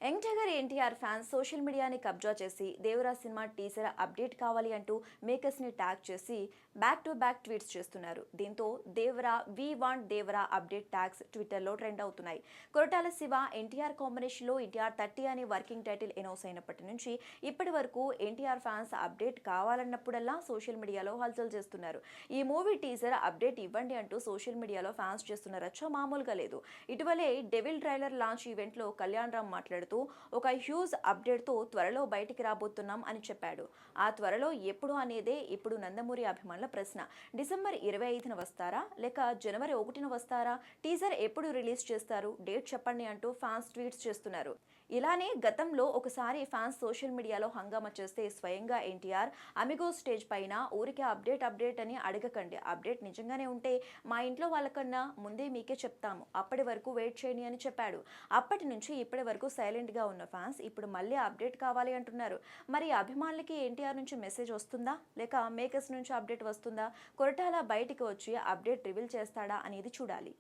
Young tiger NTR fans social మీడియాని కబ్జా చేసి దేవరా సినిమా టీజర్ అప్డేట్ కావాలి అంటూ మేకర్స్ని ట్యాగ్ చేసి బ్యాక్ టు బ్యాక్ ట్వీట్స్ చేస్తున్నారు. దీంతో Devara we want Devara update tags ట్విట్టర్లో ట్రెండ్ అవుతున్నాయి. కొరటాల శివ ఎన్టీఆర్ కాంబినేషన్లో ఎన్టీఆర్ 30 అని వర్కింగ్ టైటిల్ అనౌన్స్ అయినప్పటి నుంచి ఇప్పటి వరకు ఎన్టీఆర్ ఫ్యాన్స్ అప్డేట్ కావాలన్నప్పుడల్లా సోషల్ మీడియాలో హల్చల్ చేస్తున్నారు. ఈ మూవీ టీజర్ అప్డేట్ ఇవ్వండి అంటూ సోషల్ మీడియాలో ఫ్యాన్స్ చేస్తున్న రచ్చ మామూలుగా లేదు. ఇటీవలే డెవిల్ ట్రైలర్ లాంచ్ ఈవెంట్లో కళ్యాణ్ రామ్ మాట్లాడుతూ ఒక హ్యూజ్ అప్డేట్తో త్వరలో బయటికి రాబోతున్నాం అని చెప్పాడు. ఆ త్వరలో ఎప్పుడు అనేదే ఇప్పుడు నందమూరి అభిమానుల ప్రశ్న. డిసెంబర్ 25న వస్తారా లేక జనవరి 1న వస్తారా? టీజర్ ఎప్పుడు రిలీజ్ చేస్తారు? డేట్ చెప్పండి అంటూ ఫ్యాన్స్ ట్వీట్స్ చేస్తున్నారు. ఇలానే గతంలో ఒకసారి ఫ్యాన్స్ సోషల్ మీడియాలో హంగామా చేస్తే స్వయంగా ఎన్టీఆర్ అమిగో స్టేజ్ పైన ఊరికే అప్డేట్ అని అడగకండి, అప్డేట్ నిజంగానే ఉంటే మా ఇంట్లో వాళ్ళకన్నా ముందే మీకే చెప్తాము, అప్పటి వరకు వెయిట్ చేయండి అని చెప్పాడు. అప్పటి నుంచి ఇప్పటి వరకు సైలెంట్గా ఉన్న ఫ్యాన్స్ ఇప్పుడు మళ్ళీ అప్డేట్ కావాలి అంటున్నారు. మరి అభిమానులకి ఎన్టీఆర్ నుంచి మెసేజ్ వస్తుందా లేక మేకర్స్ నుంచి అప్డేట్ వస్తుందా? కొరటాల బయటికి వచ్చి అప్డేట్ రివీల్ చేస్తాడా అనేది చూడాలి.